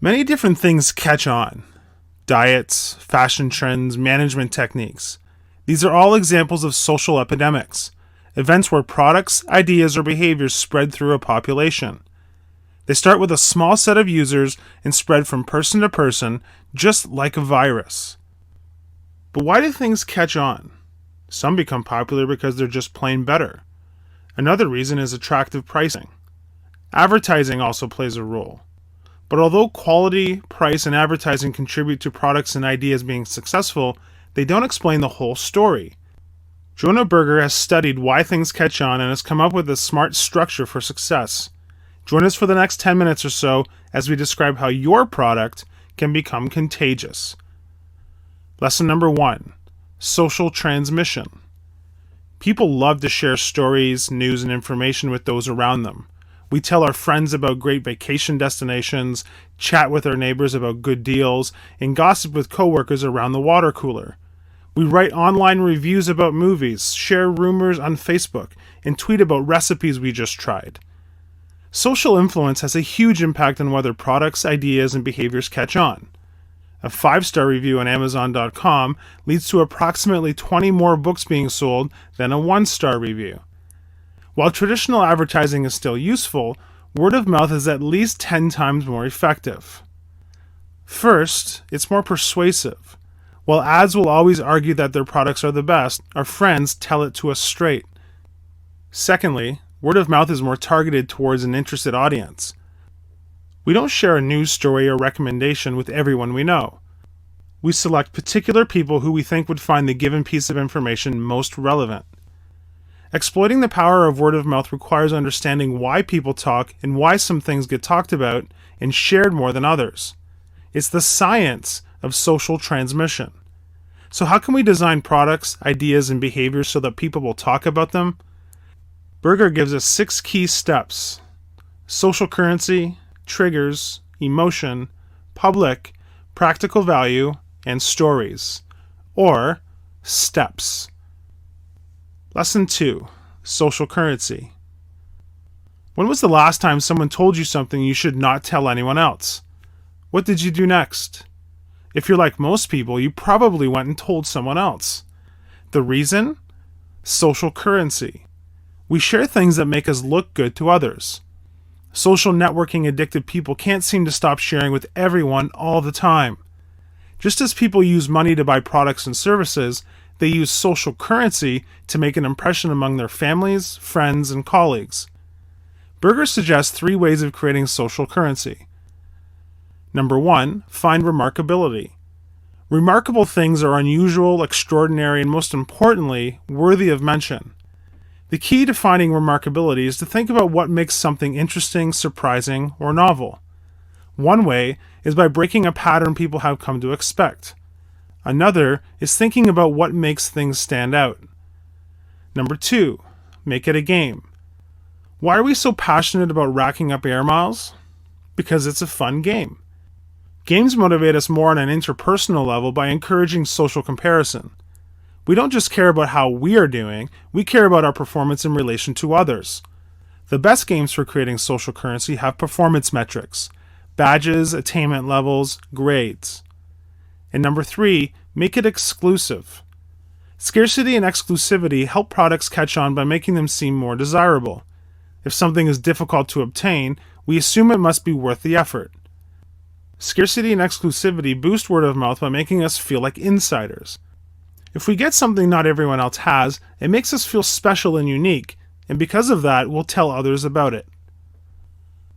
Many different things catch on. Diets, fashion trends, management techniques. These are all examples of social epidemics, events where products, ideas, or behaviors spread through a population. They start with a small set of users and spread from person to person, just like a virus. But why do things catch on? Some become popular because they're just plain better. Another reason is attractive pricing. Advertising also plays a role. But although quality, price, and advertising contribute to products and ideas being successful, they don't explain the whole story. Jonah Berger has studied why things catch on and has come up with a smart structure for success. Join us for the next 10 minutes or so as we describe how your product can become contagious. Lesson number 1. Social transmission. People love to share stories, news, and information with those around them. We tell our friends about great vacation destinations, chat with our neighbors about good deals, and gossip with coworkers around the water cooler. We write online reviews about movies, share rumors on Facebook, and tweet about recipes we just tried. Social influence has a huge impact on whether products, ideas, and behaviors catch on. A 5-star review on Amazon.com leads to approximately 20 more books being sold than a 1-star review. While traditional advertising is still useful, word of mouth is at least 10 times more effective. First, it's more persuasive. While ads will always argue that their products are the best, our friends tell it to us straight. Secondly, word of mouth is more targeted towards an interested audience. We don't share a news story or recommendation with everyone we know. We select particular people who we think would find the given piece of information most relevant. Exploiting the power of word of mouth requires understanding why people talk and why some things get talked about and shared more than others. It's the science of social transmission. So how can we design products, ideas, and behaviors so that people will talk about them? Berger gives us 6 key steps: social currency, triggers, emotion, public, practical value, and stories, or steps. Lesson 2. Social currency. When was the last time someone told you something you should not tell anyone else? What did you do next? If you're like most people, you probably went and told someone else. The reason? Social currency. We share things that make us look good to others. Social networking addicted people can't seem to stop sharing with everyone all the time. Just as people use money to buy products and services, they use social currency to make an impression among their families, friends, and colleagues. Berger suggests 3 ways of creating social currency. Number 1, find remarkability. Remarkable things are unusual, extraordinary, and most importantly, worthy of mention. The key to finding remarkability is to think about what makes something interesting, surprising, or novel. One way is by breaking a pattern people have come to expect. Another is thinking about what makes things stand out. Number 2, make it a game. Why are we so passionate about racking up air miles? Because it's a fun game. Games motivate us more on an interpersonal level by encouraging social comparison. We don't just care about how we are doing, we care about our performance in relation to others. The best games for creating social currency have performance metrics: badges, attainment levels, grades. And number 3, make it exclusive. Scarcity and exclusivity help products catch on by making them seem more desirable. If something is difficult to obtain, we assume it must be worth the effort. Scarcity and exclusivity boost word of mouth by making us feel like insiders. If we get something not everyone else has, it makes us feel special and unique, and because of that, we'll tell others about it.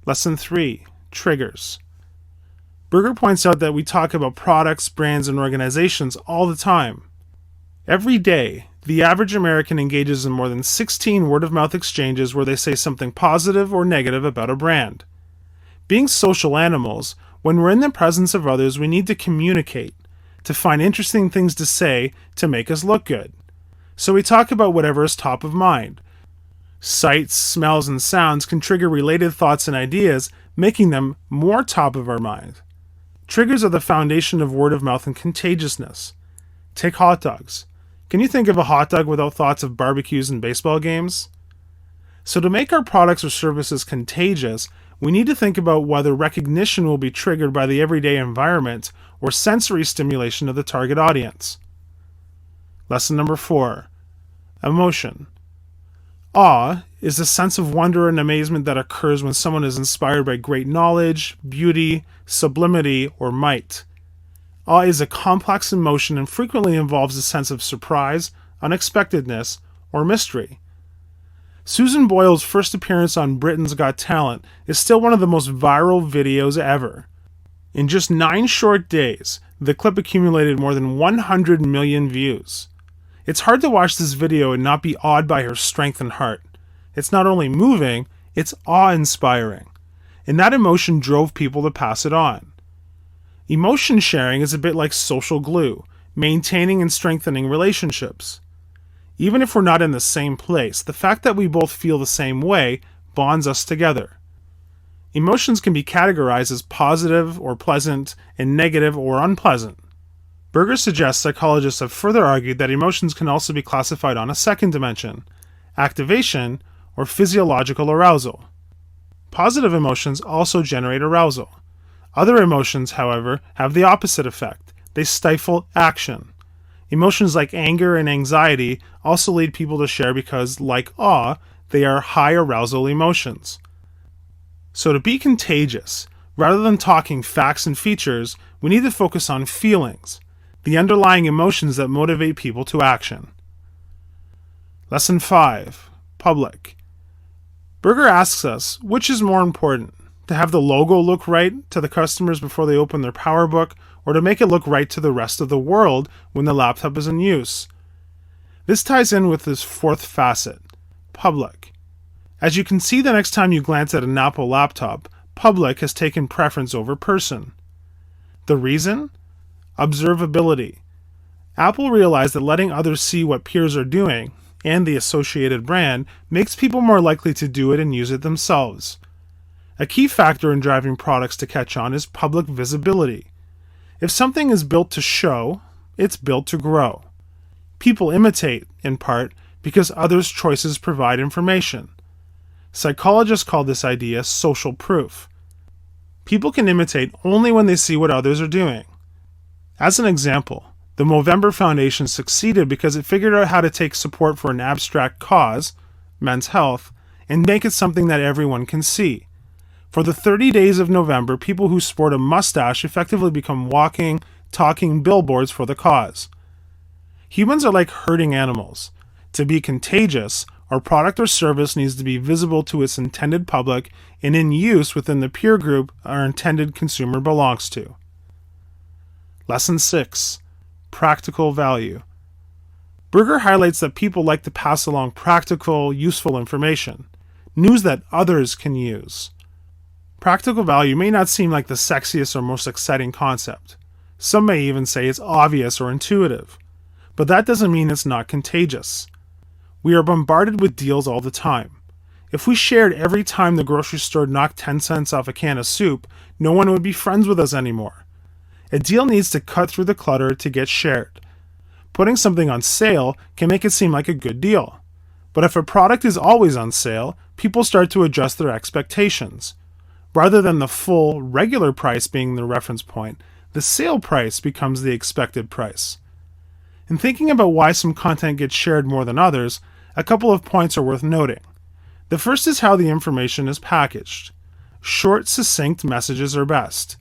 Lesson 3. Triggers. Berger points out that we talk about products, brands, and organizations all the time. Every day, the average American engages in more than 16 word-of-mouth exchanges where they say something positive or negative about a brand. Being social animals, when we're in the presence of others, we need to communicate, to find interesting things to say to make us look good. So we talk about whatever is top of mind. Sights, smells, and sounds can trigger related thoughts and ideas, making them more top of our mind. Triggers are the foundation of word of mouth and contagiousness. Take hot dogs. Can you think of a hot dog without thoughts of barbecues and baseball games? So to make our products or services contagious, we need to think about whether recognition will be triggered by the everyday environment or sensory stimulation of the target audience. Lesson number 4. Emotion. Awe is a sense of wonder and amazement that occurs when someone is inspired by great knowledge, beauty, sublimity, or might. Awe is a complex emotion and frequently involves a sense of surprise, unexpectedness, or mystery. Susan Boyle's first appearance on Britain's Got Talent is still one of the most viral videos ever. In just 9 short days, the clip accumulated more than 100 million views. It's hard to watch this video and not be awed by her strength and heart. It's not only moving, it's awe-inspiring. And that emotion drove people to pass it on. Emotion sharing is a bit like social glue, maintaining and strengthening relationships. Even if we're not in the same place, the fact that we both feel the same way bonds us together. Emotions can be categorized as positive or pleasant and negative or unpleasant. Berger suggests psychologists have further argued that emotions can also be classified on a second dimension, activation or physiological arousal. Positive emotions also generate arousal. Other emotions, however, have the opposite effect. They stifle action. Emotions like anger and anxiety also lead people to share because, like awe, they are high arousal emotions. So to be contagious, rather than talking facts and features, we need to focus on feelings, the underlying emotions that motivate people to action. Lesson 5. Public. Berger asks us, which is more important, to have the logo look right to the customers before they open their PowerBook, or to make it look right to the rest of the world when the laptop is in use? This ties in with this fourth facet, public. As you can see the next time you glance at an Apple laptop, public has taken preference over person. The reason? Observability. Apple realized that letting others see what peers are doing, and the associated brand, makes people more likely to do it and use it themselves. A key factor in driving products to catch on is public visibility. If something is built to show, it's built to grow. People imitate, in part, because others' choices provide information. Psychologists call this idea social proof. People can imitate only when they see what others are doing. As an example, the Movember Foundation succeeded because it figured out how to take support for an abstract cause, men's health, and make it something that everyone can see. For the 30 days of November, people who sport a mustache effectively become walking, talking billboards for the cause. Humans are like herding animals. To be contagious, our product or service needs to be visible to its intended public and in use within the peer group our intended consumer belongs to. Lesson 6. Practical value. Berger highlights that people like to pass along practical, useful information, news that others can use. Practical value may not seem like the sexiest or most exciting concept. Some may even say it's obvious or intuitive. But that doesn't mean it's not contagious. We are bombarded with deals all the time. If we shared every time the grocery store knocked 10 cents off a can of soup, no one would be friends with us anymore. A deal needs to cut through the clutter to get shared. Putting something on sale can make it seem like a good deal. But if a product is always on sale, people start to adjust their expectations. Rather than the full, regular price being the reference point, the sale price becomes the expected price. In thinking about why some content gets shared more than others, a couple of points are worth noting. The first is how the information is packaged. Short, succinct messages are best.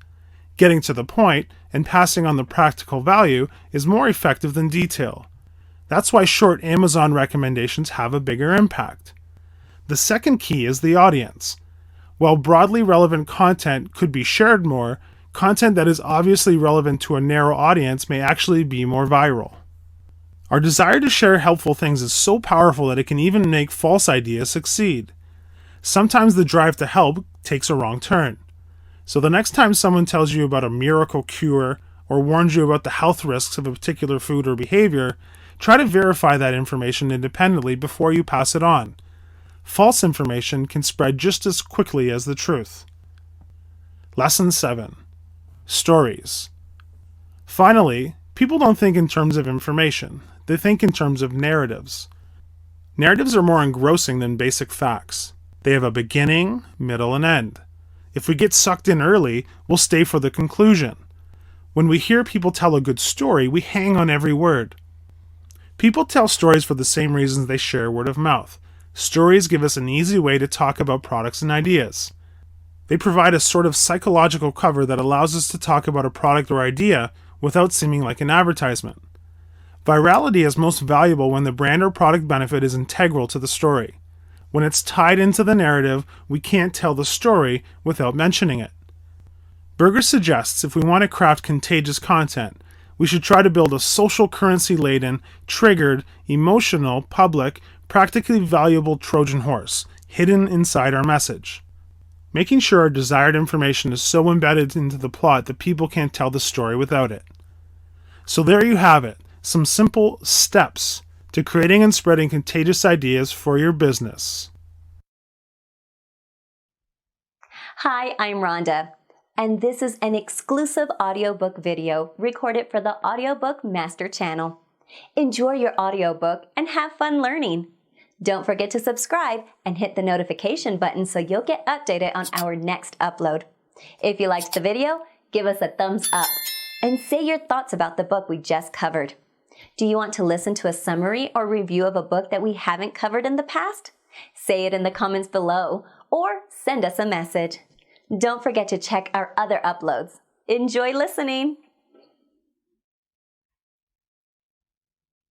Getting to the point and passing on the practical value is more effective than detail. That's why short Amazon recommendations have a bigger impact. The second key is the audience. While broadly relevant content could be shared more, content that is obviously relevant to a narrow audience may actually be more viral. Our desire to share helpful things is so powerful that it can even make false ideas succeed. Sometimes the drive to help takes a wrong turn. So the next time someone tells you about a miracle cure or warns you about the health risks of a particular food or behavior, try to verify that information independently before you pass it on. False information can spread just as quickly as the truth. Lesson 7. Stories. Finally, people don't think in terms of information. They think in terms of narratives. Narratives are more engrossing than basic facts. They have a beginning, middle, and end. If we get sucked in early, we'll stay for the conclusion. When we hear people tell a good story, we hang on every word. People tell stories for the same reasons they share word of mouth. Stories give us an easy way to talk about products and ideas. They provide a sort of psychological cover that allows us to talk about a product or idea without seeming like an advertisement. Virality is most valuable when the brand or product benefit is integral to the story. When it's tied into the narrative, we can't tell the story without mentioning it. Berger suggests if we want to craft contagious content, we should try to build a social currency-laden, triggered, emotional, public, practically valuable Trojan horse, hidden inside our message. Making sure our desired information is so embedded into the plot that people can't tell the story without it. So there you have it, some simple steps to creating and spreading contagious ideas for your business. Hi, I'm Rhonda, and this is an exclusive audiobook video recorded for the Audiobook Master Channel. Enjoy your audiobook and have fun learning. Don't forget to subscribe and hit the notification button so you'll get updated on our next upload. If you liked the video, give us a thumbs up and say your thoughts about the book we just covered. Do you want to listen to a summary or review of a book that we haven't covered in the past? Say it in the comments below or send us a message. Don't forget to check our other uploads. Enjoy listening!